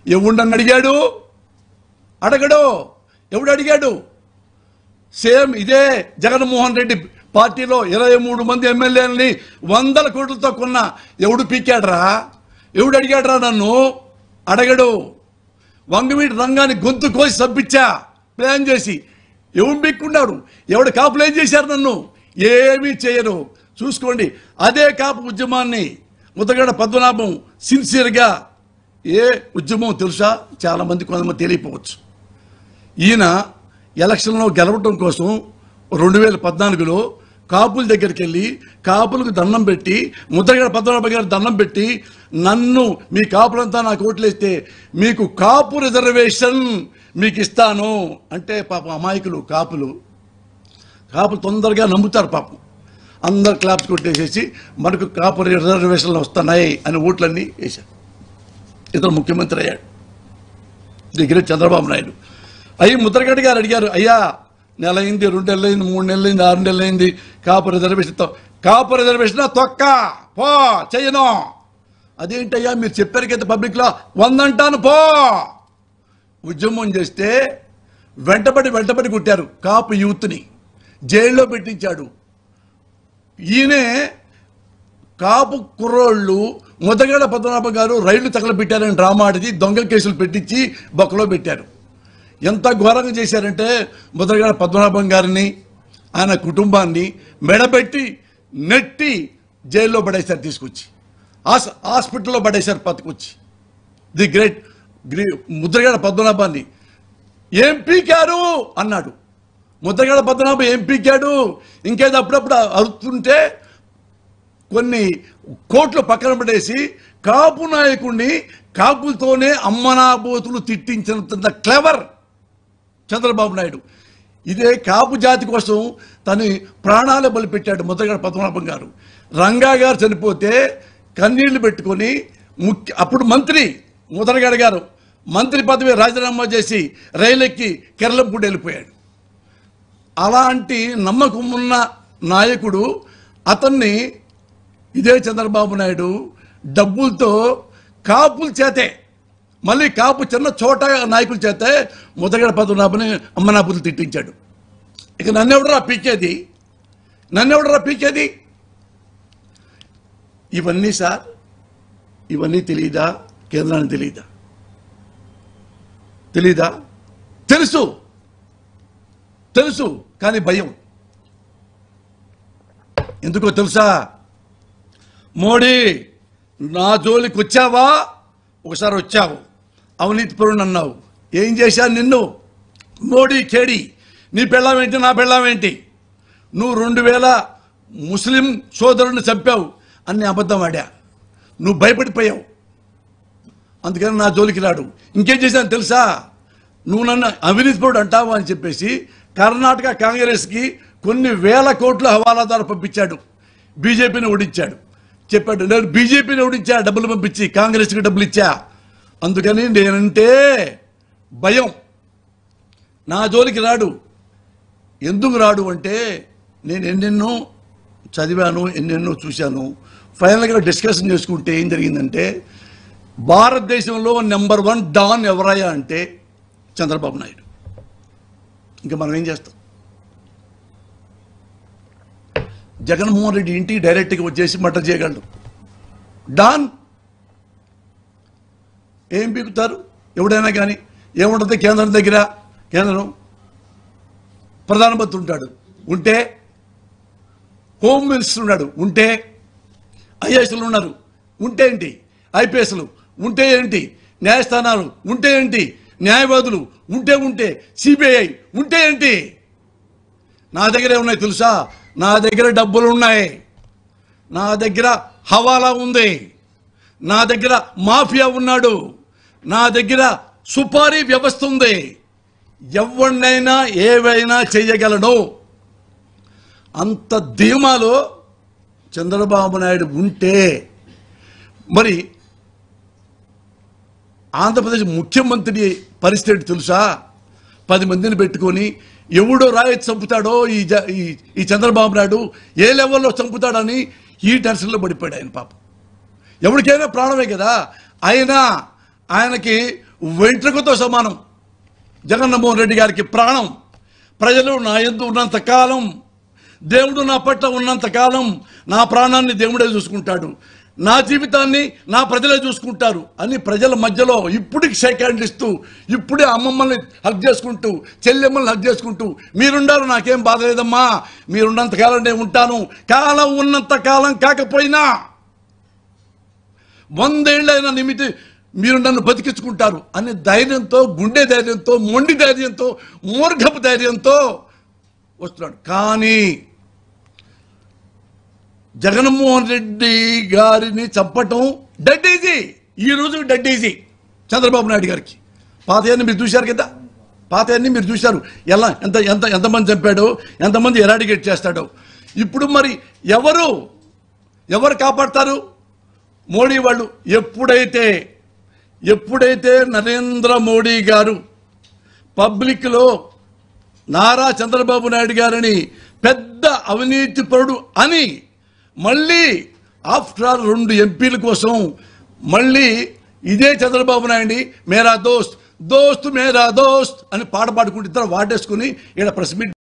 ఎవడని అడిగాడు? అడగడు. ఎవడు అడిగాడు? సేమ్ ఇదే జగన్మోహన్ రెడ్డి పార్టీలో 23 మంది ఎమ్మెల్యేలని 100 కోట్లతో కొన్న ఎవడు పీకాడరా? ఎవడు అడిగాడరా? నన్ను అడగడు. వంగవీటి రంగాన్ని గొంతు కోసి సబ్బిచ్చా ప్లాన్ చేసి. ఎవడు పీక్కున్నాడు? ఎవడు కాపులు ఏం చేశారు? నన్ను ఏమీ చేయరు. చూసుకోండి. అదే కాపు ఉద్యమాన్ని ముద్దగడ పద్మనాభం సిన్సియర్గా, ఏ ఉద్యమం తెలుసా? చాలామంది కొంతమంది తెలియకపోవచ్చు. ఈయన ఎలక్షన్లో గెలవటం కోసం 2014లో కాపుల దగ్గరికి వెళ్ళి కాపులకు దండం పెట్టి, ముద్రగడ పద్మనాభం గారు దండం పెట్టి, నన్ను మీ కాపులంతా నాకు ఓట్లేస్తే మీకు కాపు రిజర్వేషన్ మీకు ఇస్తాను అంటే, పాపం అమాయకులు కాపులు తొందరగా నమ్ముతారు. పాపం అందరు క్లాప్స్ కొట్టేసేసి మనకు కాపు రిజర్వేషన్లు వస్తున్నాయి అని ఓట్లన్నీ వేశారు. ఇతను ముఖ్యమంత్రి అయ్యాడు. దగ్గర చంద్రబాబు నాయుడు అయ్యి ముద్రగడ్డ గారు అడిగారు, అయ్యా నెల అయింది, 2 నెలలు అయింది, 3 నెలలు అయింది, 6 నెలలు అయింది, కాపు రిజర్వేషన్తో. కాపు రిజర్వేషన్ తొక్క పో చెయ్యను. అదేంటయ్యా మీరు చెప్పారు కదా పబ్లిక్లో, 100 అంటాను పో. ఉద్యమం చేస్తే వెంటబడి కుట్టారు. కాపు యూత్ని జైల్లో పెట్టించాడు. ఈయనే కాపు కుర్రోళ్ళు ముద్దగడ పద్మనాభం గారు రైళ్లు తగలబెట్టారని డ్రామా ఆడిది, దొంగ కేసులు పెట్టించి బొక్కలో పెట్టారు. ఎంత ఘోరంగా చేశారంటే ముద్దగడ పద్మనాభం గారిని, ఆయన కుటుంబాన్ని మెడబెట్టి నెట్టి జైల్లో పడేశారు. తీసుకొచ్చి హాస్పిటల్లో పడేశారు. పట్టుకొచ్చి ది గ్రేట్ ముద్రగడ పద్మనాభాన్ని ఏం పీకారు అన్నాడు. ముద్రగడ పద్మనాభం ఏం పీకాడు? ఇంకేదో అప్పుడప్పుడు అరుతుంటే కొన్ని కోట్లు పక్కన పడేసి కాపు నాయకుడిని కాపులతోనే అమ్మనాబోతులు తిట్టించినంత క్లెవర్ చంద్రబాబు నాయుడు. ఇదే కాపు జాతి కోసం తను ప్రాణాలు బలిపెట్టాడు ముద్రగడ పద్మనాభం గారు. రంగా గారు చనిపోతే కన్నీళ్లు పెట్టుకొని అప్పుడు మంత్రి ముద్రగడ గారు మంత్రి పదవి రాజీనామా చేసి రైలెక్కి కేరళంపూడి వెళ్ళిపోయాడు. అలాంటి నమ్మకం ఉన్న నాయకుడు అతన్ని ఇదే చంద్రబాబు నాయుడు డబ్బులతో కాపుల చేతే, మళ్ళీ కాపు చిన్న చోట నాయకుల చేతే ముద్రగడ పద్మనాభని అమ్మనాబులు తిట్టించాడు. ఇక నన్నెవడరా పీకేది? ఇవన్నీ సార్, ఇవన్నీ తెలియదా? కేంద్రానికి తెలీదా? తెలుసు కానీ భయం. ఎందుకో తెలుసా? మోడీ నా జోలికి వచ్చావా? ఒకసారి వచ్చావు, అవినీతిపరుడు అన్నావు. ఏం చేశాను నిన్ను? మోడీ కేడి, నీ పెళ్ళామేంటి, నా పెళ్ళామేంటి? నువ్వు 2000 ముస్లిం సోదరుని చంపావు అన్ని అబద్ధం ఆడా. నువ్వు భయపడిపోయావు, అందుకని నా జోలికి రాడు. ఇంకేం చేశాను తెలుసా? నువ్వు నన్ను అవినీతిపరుడు అంటావు అని చెప్పేసి కర్ణాటక కాంగ్రెస్కి కొన్ని వేల కోట్ల హవాలాదారు పంపించాడు. బీజేపీని ఓడించాడు. చెప్పాడు, నేను బీజేపీని ఓడించా, డబ్బులు పంపించి కాంగ్రెస్కి డబ్బులు ఇచ్చా. అందుకని నేనంటే భయం. నా జోలికి రాడు. ఎందుకు రాడు అంటే నేను ఎన్నెన్నో చదివాను, ఎన్నెన్నో చూశాను. ఫైనల్గా డిస్కషన్ చేసుకుంటే ఏం జరిగిందంటే, భారతదేశంలో నెంబర్ 1 డాన్ ఎవరయ్యా అంటే చంద్రబాబు నాయుడు. ఇంకా మనం ఏం చేస్తాం? జగన్మోహన్ రెడ్డి ఇంటికి డైరెక్ట్గా వచ్చేసి మర్డర్ చేయగలడు. డాన్ ఏం పీకుతారు ఎవడైనా కానీ? ఏముంటుంది కేంద్రం దగ్గర? కేంద్రం ప్రధానమంత్రి ఉంటాడు, ఉంటే హోమ్ మినిస్టర్ ఉన్నాడు, ఉంటే ఐఏఎస్లు ఉన్నారు, ఉంటే ఏంటి? ఐపీఎస్లు ఉంటే ఏంటి? న్యాయస్థానాలు ఉంటే ఏంటి? న్యాయవాదులు ఉంటే సిబిఐ ఉంటే ఏంటి? నా దగ్గర ఏమున్నాయి తెలుసా? నా దగ్గర డబ్బులు ఉన్నాయి, నా దగ్గర హవాలా ఉంది, నా దగ్గర మాఫియా ఉన్నాడు, నా దగ్గర సుపారీ వ్యవస్థ ఉంది. ఎవరినైనా ఏవైనా చేయగలను. అంత ధీమాలో చంద్రబాబు నాయుడు ఉంటే మరి ఆంధ్రప్రదేశ్ ముఖ్యమంత్రి పరిస్థితి తెలుసా? 10 మందిని పెట్టుకొని ఎవడో రాయొచ్చి చంపుతాడో ఈ చంద్రబాబు నాయుడు ఏ లెవెల్లో చంపుతాడని ఈ టెన్షన్లో పడిపోయాడు ఆయన. పాపం ఎవరికైనా ప్రాణమే కదా. ఆయనకి వెంట్రుకతో సమానం. జగన్మోహన్ రెడ్డి గారికి ప్రాణం. ప్రజలు నా యందు ఉన్నంత కాలం, దేవుడు నా పట్ల ఉన్నంత కాలం నా ప్రాణాన్ని దేవుడే చూసుకుంటాడు, నా జీవితాన్ని నా ప్రజలే చూసుకుంటారు అని ప్రజల మధ్యలో ఇప్పుడికి షేక్ హ్యాండ్ ఇస్తూ, ఇప్పుడే అమ్మమ్మల్ని హక్ చేసుకుంటూ, చెల్లెమ్మల్ని హక్ చేసుకుంటూ, మీరుండారు నాకేం బాధ లేదమ్మా, మీరున్నంత కాలం నేను ఉంటాను, కాలం ఉన్నంత కాలం కాకపోయినా 100 ఏళ్ళైనా నిమిటి మీరు నన్ను బతికించుకుంటారు అనే ధైర్యంతో, గుండె ధైర్యంతో, మొండి ధైర్యంతో, మూర్ఖపు ధైర్యంతో వస్తున్నాడు. కానీ జగన్మోహన్ రెడ్డి గారిని చంపటం డెడ్ ఈజీ. ఈ రోజు డెడ్ ఈజీ చంద్రబాబు నాయుడు గారికి. పాతయన్ని మీరు చూశారు కదా, పాతయన్ని మీరు చూశారు. ఎలా ఎంతమంది చంపాడో, ఎంతమంది ఎరాడికేట్ చేస్తాడో. ఇప్పుడు మరి ఎవరు కాపాడతారు? మోడీ వాళ్ళు. ఎప్పుడైతే నరేంద్ర మోడీ గారు పబ్లిక్లో నారా చంద్రబాబు నాయుడు గారిని పెద్ద అవినీతిపరుడు అని మళ్ళీ ఆఫ్టర్ ఆల్ 2 ఎంపీల కోసం మళ్ళీ ఇదే చంద్రబాబు నాయుడిని మేరా దోస్త్ దోస్త్ మేరా దోస్త్ అని పాట పాడుకుంటే ఇద్దరు వాటేసుకుని ఇక్కడ ప్రెస్ మీట్